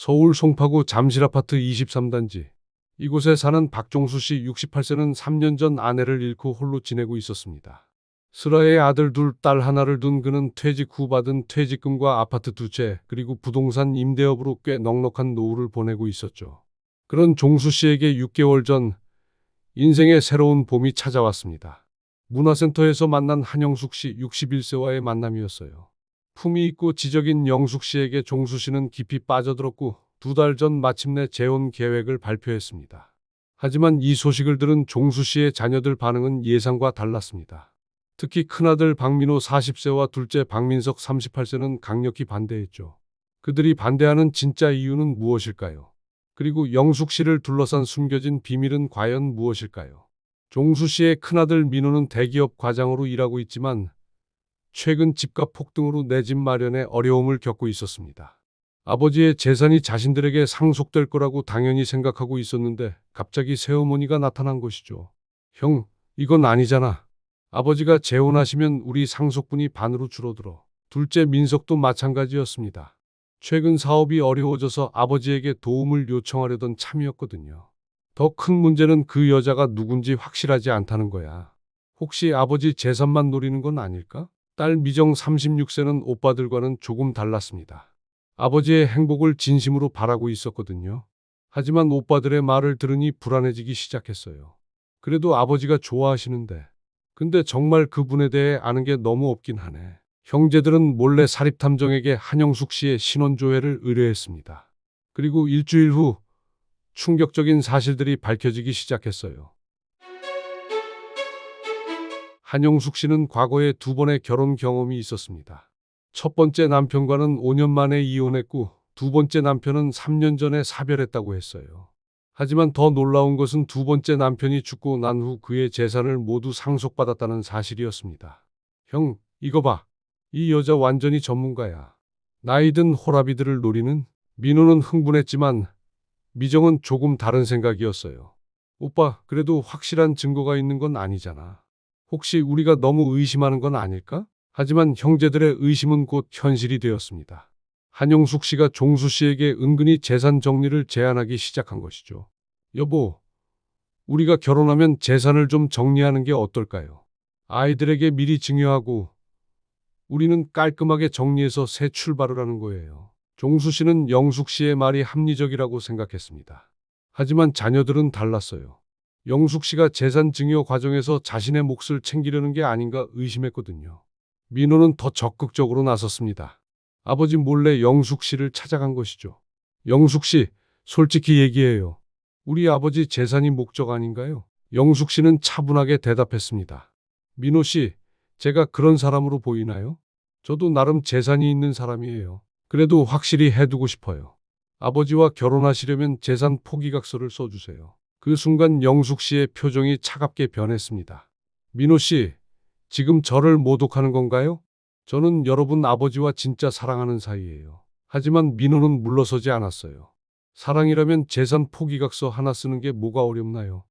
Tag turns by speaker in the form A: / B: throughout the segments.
A: 서울 송파구 잠실아파트 23단지. 이곳에 사는 박종수 씨 68세는 3년 전 아내를 잃고 홀로 지내고 있었습니다. 슬하에 아들 둘, 딸 하나를 둔 그는 퇴직 후 받은 퇴직금과 아파트 두 채, 그리고 부동산 임대업으로 꽤 넉넉한 노후를 보내고 있었죠. 그런 종수 씨에게 6개월 전 인생의 새로운 봄이 찾아왔습니다. 문화센터에서 만난 한영숙 씨 61세와의 만남이었어요. 품위 있고 지적인 영숙 씨에게 종수 씨는 깊이 빠져들었고 2달 전 마침내 재혼 계획을 발표했습니다. 하지만 이 소식을 들은 종수 씨의 자녀들 반응은 예상과 달랐습니다. 특히 큰아들 박민호 40세와 둘째 박민석 38세는 강력히 반대했죠. 그들이 반대하는 진짜 이유는 무엇일까요? 그리고 영숙 씨를 둘러싼 숨겨진 비밀은 과연 무엇일까요? 종수 씨의 큰아들 민호는 대기업 과장으로 일하고 있지만 최근 집값 폭등으로 내 집 마련에 어려움을 겪고 있었습니다. 아버지의 재산이 자신들에게 상속될 거라고 당연히 생각하고 있었는데 갑자기 새어머니가 나타난 것이죠. 형, 이건 아니잖아. 아버지가 재혼하시면 우리 상속분이 반으로 줄어들어. 둘째 민석도 마찬가지였습니다. 최근 사업이 어려워져서 아버지에게 도움을 요청하려던 참이었거든요. 더 큰 문제는 그 여자가 누군지 확실하지 않다는 거야. 혹시 아버지 재산만 노리는 건 아닐까? 딸 미정 36세는 오빠들과는 조금 달랐습니다. 아버지의 행복을 진심으로 바라고 있었거든요. 하지만 오빠들의 말을 들으니 불안해지기 시작했어요. 그래도 아버지가 좋아하시는데. 근데 정말 그분에 대해 아는 게 너무 없긴 하네. 형제들은 몰래 사립탐정에게 한영숙 씨의 신원조회를 의뢰했습니다. 그리고 일주일 후 충격적인 사실들이 밝혀지기 시작했어요. 한영숙 씨는 과거에 2번의 결혼 경험이 있었습니다. 첫 번째 남편과는 5년 만에 이혼했고 2번째 남편은 3년 전에 사별했다고 했어요. 하지만 더 놀라운 것은 2번째 남편이 죽고 난 후 그의 재산을 모두 상속받았다는 사실이었습니다. 형, 이거 봐. 이 여자 완전히 전문가야. 나이든 호라비들을 노리는. 민호는 흥분했지만 미정은 조금 다른 생각이었어요. 오빠, 그래도 확실한 증거가 있는 건 아니잖아. 혹시 우리가 너무 의심하는 건 아닐까? 하지만 형제들의 의심은 곧 현실이 되었습니다. 한영숙 씨가 종수 씨에게 은근히 재산 정리를 제안하기 시작한 것이죠. 여보, 우리가 결혼하면 재산을 좀 정리하는 게 어떨까요? 아이들에게 미리 증여하고 우리는 깔끔하게 정리해서 새 출발을 하는 거예요. 종수 씨는 영숙 씨의 말이 합리적이라고 생각했습니다. 하지만 자녀들은 달랐어요. 영숙 씨가 재산 증여 과정에서 자신의 몫을 챙기려는 게 아닌가 의심했거든요. 민호는 더 적극적으로 나섰습니다. 아버지 몰래 영숙 씨를 찾아간 것이죠. 영숙 씨, 솔직히 얘기해요. 우리 아버지 재산이 목적 아닌가요? 영숙 씨는 차분하게 대답했습니다. 민호 씨, 제가 그런 사람으로 보이나요? 저도 나름 재산이 있는 사람이에요. 그래도 확실히 해두고 싶어요. 아버지와 결혼하시려면 재산 포기각서를 써주세요. 그 순간 영숙 씨의 표정이 차갑게 변했습니다. 민호 씨, 지금 저를 모독하는 건가요? 저는 여러분 아버지와 진짜 사랑하는 사이예요. 하지만 민호는 물러서지 않았어요. 사랑이라면 재산 포기각서 하나 쓰는 게 뭐가 어렵나요?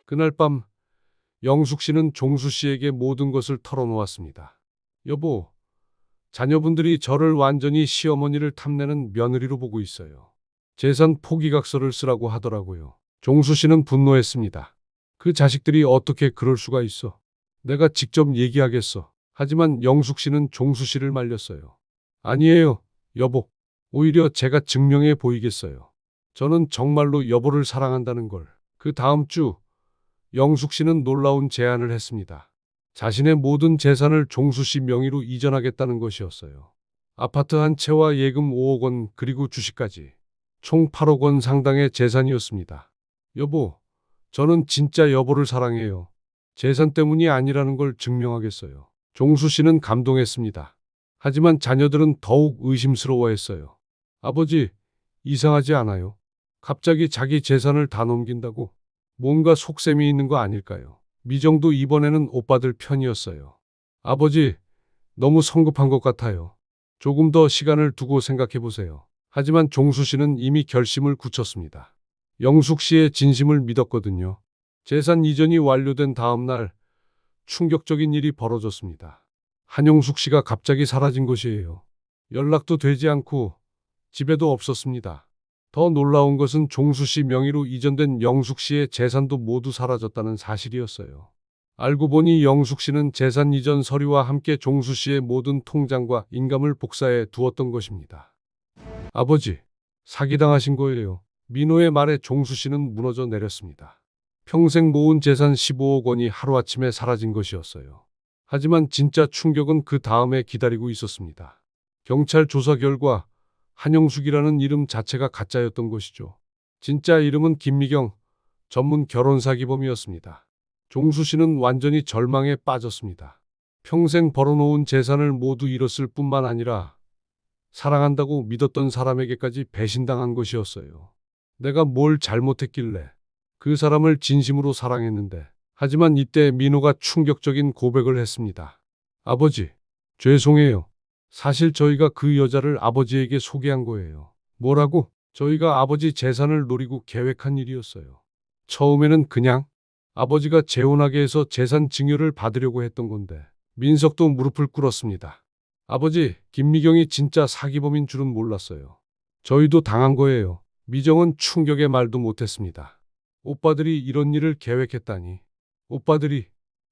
A: 그날 밤 영숙 씨는 종수 씨에게 모든 것을 털어놓았습니다. 여보, 자녀분들이 저를 완전히 시어머니를 탐내는 며느리로 보고 있어요. 재산 포기각서를 쓰라고 하더라고요. 종수 씨는 분노했습니다. 그 자식들이 어떻게 그럴 수가 있어? 내가 직접 얘기하겠어. 하지만 영숙 씨는 종수 씨를 말렸어요. 아니에요, 여보. 오히려 제가 증명해 보이겠어요. 저는 정말로 여보를 사랑한다는 걸. 그 다음 주 영숙 씨는 놀라운 제안을 했습니다. 자신의 모든 재산을 종수 씨 명의로 이전하겠다는 것이었어요. 아파트 한 채와 예금 5억 원 그리고 주식까지. 총 8억 원 상당의 재산이었습니다. 여보, 저는 진짜 여보를 사랑해요. 재산 때문이 아니라는 걸 증명하겠어요. 종수 씨는 감동했습니다. 하지만 자녀들은 더욱 의심스러워했어요. 아버지, 이상하지 않아요? 갑자기 자기 재산을 다 넘긴다고? 뭔가 속셈이 있는 거 아닐까요? 미정도 이번에는 오빠들 편이었어요. 아버지, 너무 성급한 것 같아요. 조금 더 시간을 두고 생각해 보세요. 하지만 종수 씨는 이미 결심을 굳혔습니다. 영숙 씨의 진심을 믿었거든요. 재산 이전이 완료된 다음 날 충격적인 일이 벌어졌습니다. 한영숙 씨가 갑자기 사라진 것이에요. 연락도 되지 않고 집에도 없었습니다. 더 놀라운 것은 종수 씨 명의로 이전된 영숙 씨의 재산도 모두 사라졌다는 사실이었어요. 알고 보니 영숙 씨는 재산 이전 서류와 함께 종수 씨의 모든 통장과 인감을 복사해 두었던 것입니다. 아버지, 사기당하신 거예요. 민호의 말에 종수 씨는 무너져 내렸습니다. 평생 모은 재산 15억 원이 하루아침에 사라진 것이었어요. 하지만 진짜 충격은 그 다음에 기다리고 있었습니다. 경찰 조사 결과 한영숙이라는 이름 자체가 가짜였던 것이죠. 진짜 이름은 김미경, 전문 결혼사기범이었습니다. 종수 씨는 완전히 절망에 빠졌습니다. 평생 벌어놓은 재산을 모두 잃었을 뿐만 아니라 사랑한다고 믿었던 사람에게까지 배신당한 것이었어요. 내가 뭘 잘못했길래 그 사람을 진심으로 사랑했는데. 하지만 이때 민호가 충격적인 고백을 했습니다. 아버지, 죄송해요. 사실 저희가 그 여자를 아버지에게 소개한 거예요. 뭐라고? 저희가 아버지 재산을 노리고 계획한 일이었어요. 처음에는 그냥 아버지가 재혼하게 해서 재산 증여를 받으려고 했던 건데. 민석도 무릎을 꿇었습니다. 아버지, 김미경이 진짜 사기범인 줄은 몰랐어요. 저희도 당한 거예요. 미정은 충격의 말도 못했습니다. 오빠들이 이런 일을 계획했다니. 오빠들이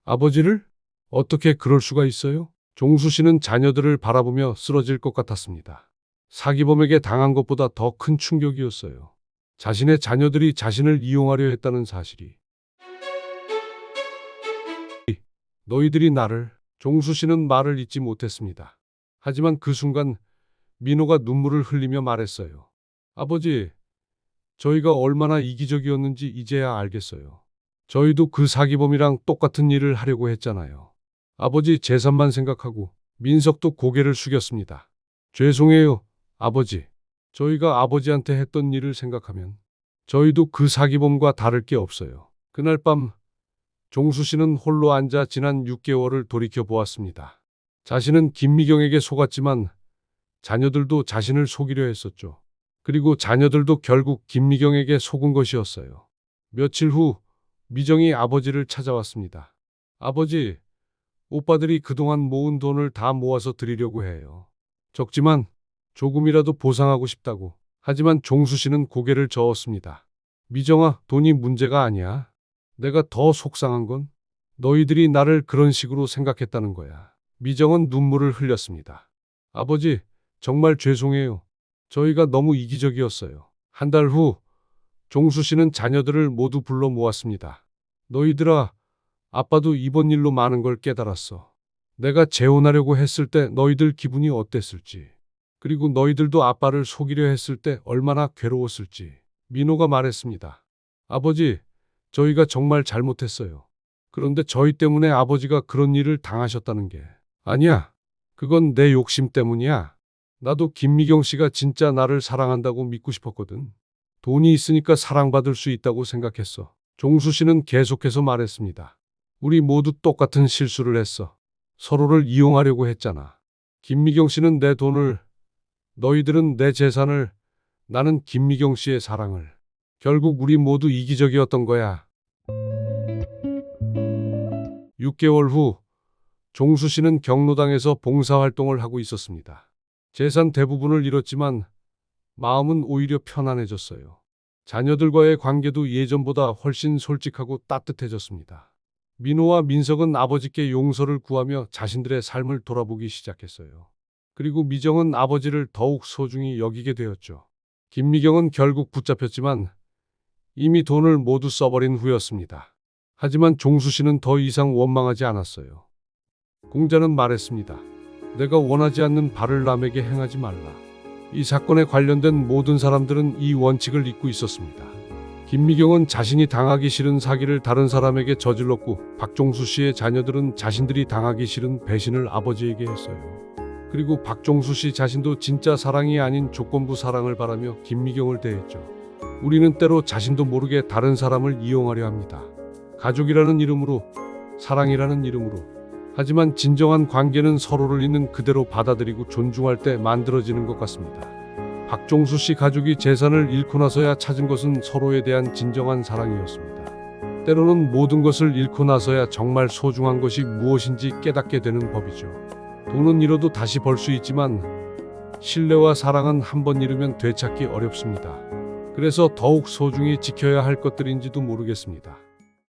A: 아버지를? 어떻게 그럴 수가 있어요? 종수 씨는 자녀들을 바라보며 쓰러질 것 같았습니다. 사기범에게 당한 것보다 더 큰 충격이었어요. 자신의 자녀들이 자신을 이용하려 했다는 사실이. 너희들이 나를. 종수 씨는 말을 잇지 못했습니다. 하지만 그 순간 민호가 눈물을 흘리며 말했어요. 아버지, 저희가 얼마나 이기적이었는지 이제야 알겠어요. 저희도 그 사기범이랑 똑같은 일을 하려고 했잖아요. 아버지 재산만 생각하고. 민석도 고개를 숙였습니다. 죄송해요, 아버지. 저희가 아버지한테 했던 일을 생각하면 저희도 그 사기범과 다를 게 없어요. 그날 밤 종수 씨는 홀로 앉아 지난 6개월을 돌이켜 보았습니다. 자신은 김미경에게 속았지만 자녀들도 자신을 속이려 했었죠. 그리고 자녀들도 결국 김미경에게 속은 것이었어요. 며칠 후 미정이 아버지를 찾아왔습니다. 아버지, 오빠들이 그동안 모은 돈을 다 모아서 드리려고 해요. 적지만 조금이라도 보상하고 싶다고. 하지만 종수 씨는 고개를 저었습니다. 미정아, 돈이 문제가 아니야. 내가 더 속상한 건 너희들이 나를 그런 식으로 생각했다는 거야. 미정은 눈물을 흘렸습니다. 아버지, 정말 죄송해요. 저희가 너무 이기적이었어요. 한 달 후 종수 씨는 자녀들을 모두 불러 모았습니다. 너희들아, 아빠도 이번 일로 많은 걸 깨달았어. 내가 재혼하려고 했을 때 너희들 기분이 어땠을지. 그리고 너희들도 아빠를 속이려 했을 때 얼마나 괴로웠을지. 민호가 말했습니다. 아버지, 저희가 정말 잘못했어요. 그런데 저희 때문에 아버지가 그런 일을 당하셨다는 게. 아니야. 그건 내 욕심 때문이야. 나도 김미경 씨가 진짜 나를 사랑한다고 믿고 싶었거든. 돈이 있으니까 사랑받을 수 있다고 생각했어. 종수 씨는 계속해서 말했습니다. 우리 모두 똑같은 실수를 했어. 서로를 이용하려고 했잖아. 김미경 씨는 내 돈을, 너희들은 내 재산을, 나는 김미경 씨의 사랑을. 결국 우리 모두 이기적이었던 거야. 6개월 후 종수 씨는 경로당에서 봉사활동을 하고 있었습니다. 재산 대부분을 잃었지만 마음은 오히려 편안해졌어요. 자녀들과의 관계도 예전보다 훨씬 솔직하고 따뜻해졌습니다. 민호와 민석은 아버지께 용서를 구하며 자신들의 삶을 돌아보기 시작했어요. 그리고 미정은 아버지를 더욱 소중히 여기게 되었죠. 김미경은 결국 붙잡혔지만 이미 돈을 모두 써버린 후였습니다. 하지만 종수 씨는 더 이상 원망하지 않았어요. 공자는 말했습니다. 내가 원하지 않는 바를 남에게 행하지 말라. 이 사건에 관련된 모든 사람들은 이 원칙을 잊고 있었습니다. 김미경은 자신이 당하기 싫은 사기를 다른 사람에게 저질렀고 박종수 씨의 자녀들은 자신들이 당하기 싫은 배신을 아버지에게 했어요. 그리고 박종수 씨 자신도 진짜 사랑이 아닌 조건부 사랑을 바라며 김미경을 대했죠. 우리는 때로 자신도 모르게 다른 사람을 이용하려 합니다. 가족이라는 이름으로, 사랑이라는 이름으로. 하지만 진정한 관계는 서로를 있는 그대로 받아들이고 존중할 때 만들어지는 것 같습니다. 박종수 씨 가족이 재산을 잃고 나서야 찾은 것은 서로에 대한 진정한 사랑이었습니다. 때로는 모든 것을 잃고 나서야 정말 소중한 것이 무엇인지 깨닫게 되는 법이죠. 돈은 잃어도 다시 벌 수 있지만 신뢰와 사랑은 한 번 잃으면 되찾기 어렵습니다. 그래서 더욱 소중히 지켜야 할 것들인지도 모르겠습니다.